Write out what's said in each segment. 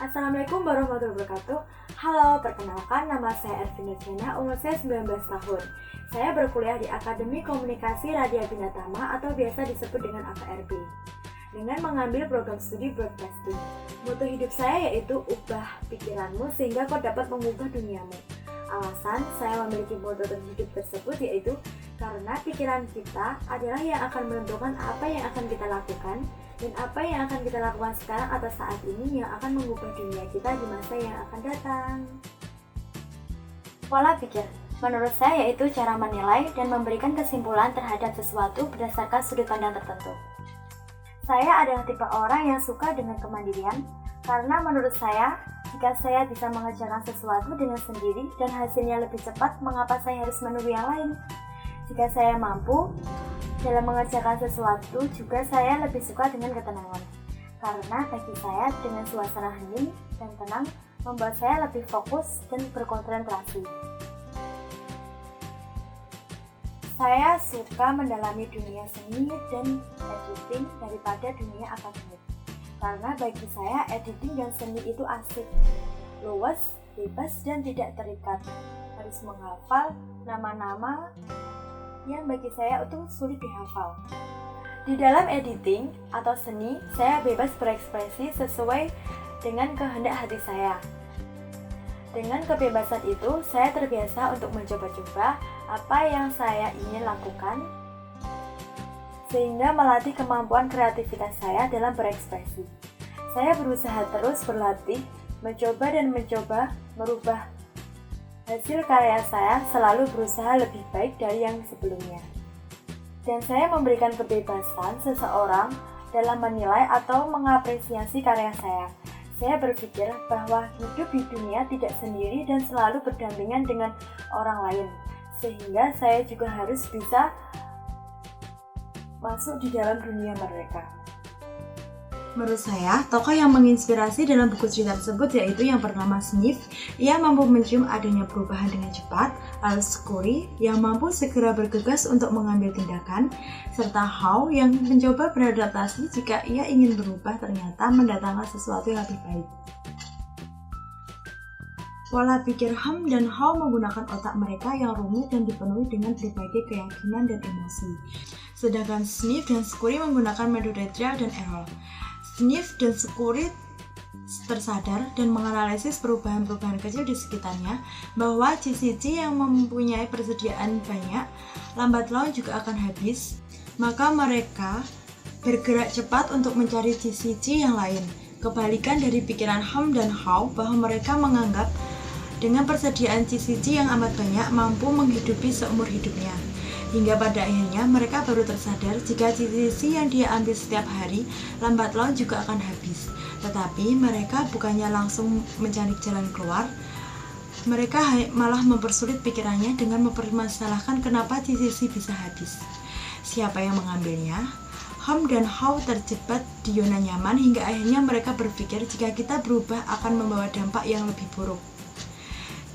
Assalamualaikum warahmatullahi wabarakatuh. Halo, perkenalkan nama saya Ervina Jena, umur saya 19 tahun. Saya berkuliah di Akademi Komunikasi Radia Bina Tama atau biasa disebut dengan AKRB, dengan mengambil program studi broadcasting. Moto hidup saya yaitu ubah pikiranmu sehingga kau dapat mengubah duniamu. Alasan saya memiliki moto hidup tersebut yaitu karena pikiran kita adalah yang akan menentukan apa yang akan kita lakukan, dan apa yang akan kita lakukan sekarang atau saat ini yang akan mengubah dunia kita di masa yang akan datang. Pola pikir, menurut saya yaitu cara menilai dan memberikan kesimpulan terhadap sesuatu berdasarkan sudut pandang tertentu. Saya adalah tipe orang yang suka dengan kemandirian, karena menurut saya, jika saya bisa mengerjakan sesuatu dengan sendiri dan hasilnya lebih cepat, mengapa saya harus menunggu yang lain? Jika saya mampu dalam mengerjakan sesuatu, juga saya lebih suka dengan ketenangan. Karena bagi saya, dengan suasana hening dan tenang, membuat saya lebih fokus dan berkonsentrasi. Saya suka mendalami dunia seni dan editing daripada dunia akademik. Karena bagi saya, editing dan seni itu asik, luas, bebas, dan tidak terikat. Harus menghafal nama-nama yang bagi saya itu sulit dihafal. Di dalam editing atau seni, saya bebas berekspresi sesuai dengan kehendak hati saya. Dengan kebebasan itu, saya terbiasa untuk mencoba-coba apa yang saya ingin lakukan, sehingga melatih kemampuan kreativitas saya dalam berekspresi. Saya berusaha terus berlatih, mencoba dan mencoba merubah hasil karya. Saya selalu berusaha lebih baik dari yang sebelumnya. Dan saya memberikan kebebasan seseorang dalam menilai atau mengapresiasi karya saya. Saya berpikir bahwa hidup di dunia tidak sendiri dan selalu berdampingan dengan orang lain. Sehingga saya juga harus bisa masuk di dalam dunia mereka. Menurut saya, tokoh yang menginspirasi dalam buku cerita tersebut yaitu yang bernama Sniff. Ia mampu mencium adanya perubahan dengan cepat, lalu Scurry yang mampu segera bergegas untuk mengambil tindakan, serta How yang mencoba beradaptasi jika ia ingin berubah ternyata mendatangkan sesuatu yang lebih baik. Pola pikir Ham dan How menggunakan otak mereka yang rumit dan dipenuhi dengan berbagai keyakinan dan emosi. Sedangkan Sniff dan Scurry menggunakan metode trial dan error. Sniff dan Scurry tersadar dan menganalisis perubahan-perubahan kecil di sekitarnya, bahwa cici yang mempunyai persediaan banyak, lambat laun juga akan habis. Maka mereka bergerak cepat untuk mencari cici yang lain. Kebalikan dari pikiran Ham dan How, bahwa mereka menganggap dengan persediaan cici yang amat banyak mampu menghidupi seumur hidupnya. Hingga pada akhirnya mereka baru tersadar jika cici yang dia ambil setiap hari lambat laun juga akan habis. Tetapi mereka bukannya langsung mencari jalan keluar, mereka malah mempersulit pikirannya dengan mempermasalahkan kenapa cici bisa habis. Siapa yang mengambilnya? Ham dan How terjebak di zona nyaman hingga akhirnya mereka berpikir jika kita berubah akan membawa dampak yang lebih buruk.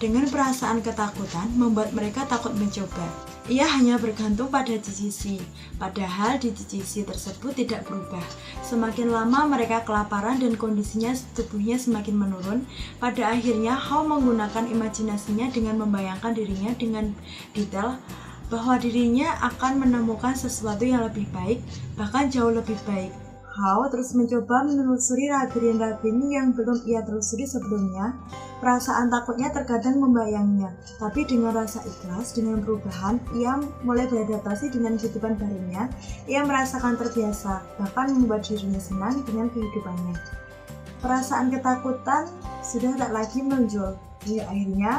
Dengan perasaan ketakutan membuat mereka takut mencoba. Ia hanya bergantung pada cici, padahal di cici tersebut tidak berubah. Semakin lama mereka kelaparan dan kondisinya tubuhnya semakin menurun. Pada akhirnya How menggunakan imajinasinya dengan membayangkan dirinya dengan detail bahwa dirinya akan menemukan sesuatu yang lebih baik, bahkan jauh lebih baik. How terus mencoba menelusuri labirin-labirin yang belum ia telusuri sebelumnya. Perasaan takutnya terkadang membayanginya, tapi dengan rasa ikhlas, dengan perubahan, ia mulai beradaptasi dengan kehidupan barunya. Ia merasakan terbiasa, bahkan membuat dirinya senang dengan kehidupannya. Perasaan ketakutan sudah tak lagi muncul. Hingga akhirnya,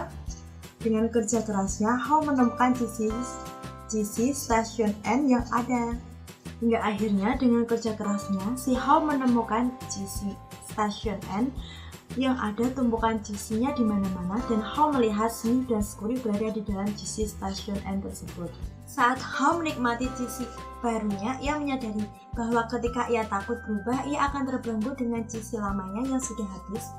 dengan kerja kerasnya, How menemukan GC stasiun N yang ada. Hingga akhirnya dengan kerja kerasnya, si How menemukan GC stasiun N yang ada tumpukan GC-nya di mana-mana, dan How melihat Sniff dan Scurry berada di dalam GC stasiun N tersebut. Saat How menikmati GC barunya, ia menyadari bahwa ketika ia takut berubah, ia akan terbelenggu dengan GC lamanya yang sudah habis.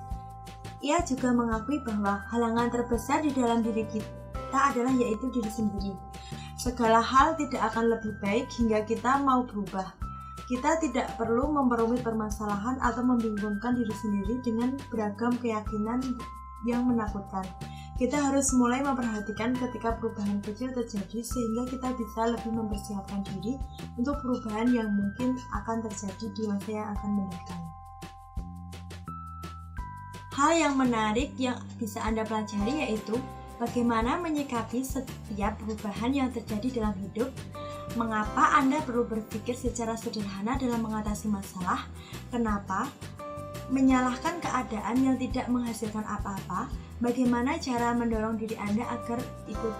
Ia juga mengakui bahwa halangan terbesar di dalam diri kita adalah yaitu diri sendiri. Segala hal tidak akan lebih baik hingga kita mau berubah. Kita tidak perlu memperumit permasalahan atau membingungkan diri sendiri dengan beragam keyakinan yang menakutkan. Kita harus mulai memperhatikan ketika perubahan kecil terjadi sehingga kita bisa lebih mempersiapkan diri untuk perubahan yang mungkin akan terjadi di masa yang akan mendatang. Hal yang menarik yang bisa Anda pelajari yaitu bagaimana menyikapi setiap perubahan yang terjadi dalam hidup. Mengapa Anda perlu berpikir secara sederhana dalam mengatasi masalah? Kenapa? Menyalahkan keadaan yang tidak menghasilkan apa-apa. Bagaimana cara mendorong diri Anda agar ikut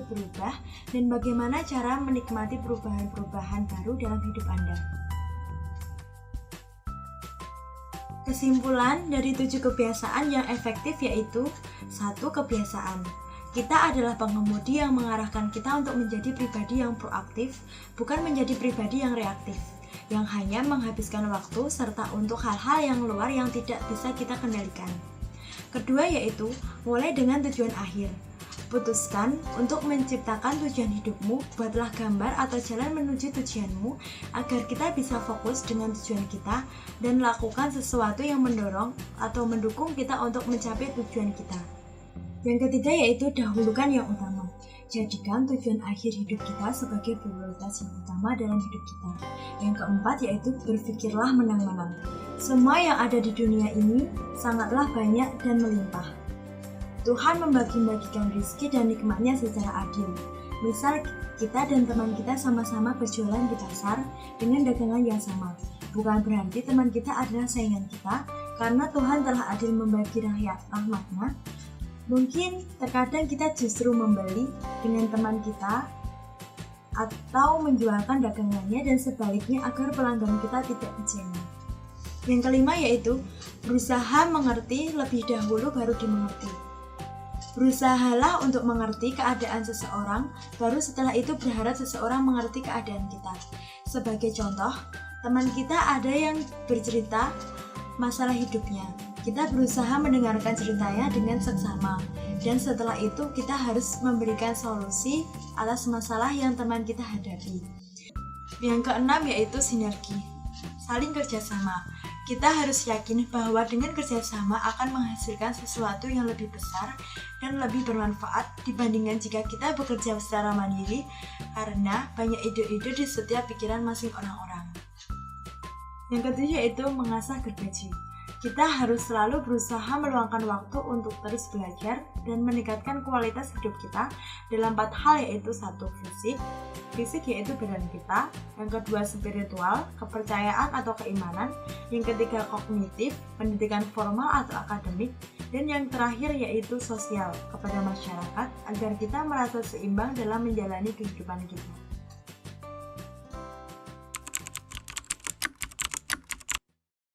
berubah, dan bagaimana cara menikmati perubahan-perubahan baru dalam hidup Anda. Kesimpulan dari 7 kebiasaan yang efektif yaitu 1. Kebiasaan. Kita adalah pengemudi yang mengarahkan kita untuk menjadi pribadi yang proaktif, bukan menjadi pribadi yang reaktif, yang hanya menghabiskan waktu serta untuk hal-hal yang luar yang tidak bisa kita kendalikan. Kedua yaitu, mulai dengan tujuan akhir. Putuskan untuk menciptakan tujuan hidupmu, buatlah gambar atau jalan menuju tujuanmu agar kita bisa fokus dengan tujuan kita dan lakukan sesuatu yang mendorong atau mendukung kita untuk mencapai tujuan kita. Yang ketiga yaitu dahulukan yang utama. Jadikan tujuan akhir hidup kita sebagai prioritas yang utama dalam hidup kita. Yang keempat yaitu berpikirlah menang-menang. Semua yang ada di dunia ini sangatlah banyak dan melimpah. Tuhan membagi-bagikan rezeki dan nikmatnya secara adil. Misal kita dan teman kita sama-sama berjualan di pasar dengan dagangan yang sama. Bukan berarti teman kita adalah saingan kita, karena Tuhan telah adil membagi rahmatnya. Mungkin terkadang kita justru membeli dengan teman kita atau menjualkan dagangannya dan sebaliknya agar pelanggan kita tidak kecewa. Yang kelima yaitu berusaha mengerti lebih dahulu baru dimengerti. Berusahalah untuk mengerti keadaan seseorang, baru setelah itu berharap seseorang mengerti keadaan kita. Sebagai contoh, teman kita ada yang bercerita masalah hidupnya. Kita berusaha mendengarkan ceritanya dengan seksama, dan setelah itu kita harus memberikan solusi atas masalah yang teman kita hadapi. Yang keenam yaitu sinergi, saling kerjasama. Kita harus yakin bahwa dengan kerjasama akan menghasilkan sesuatu yang lebih besar dan lebih bermanfaat dibandingkan jika kita bekerja secara mandiri, karena banyak ide-ide di setiap pikiran masing orang-orang. Yang ketujuh yaitu mengasah gergaji. Kita harus selalu berusaha meluangkan waktu untuk terus belajar dan meningkatkan kualitas hidup kita dalam 4 hal yaitu 1. Fisik yaitu badan kita, yang kedua spiritual, kepercayaan atau keimanan, yang ketiga kognitif, pendidikan formal atau akademik, dan yang terakhir yaitu sosial, kepada masyarakat agar kita merasa seimbang dalam menjalani kehidupan kita.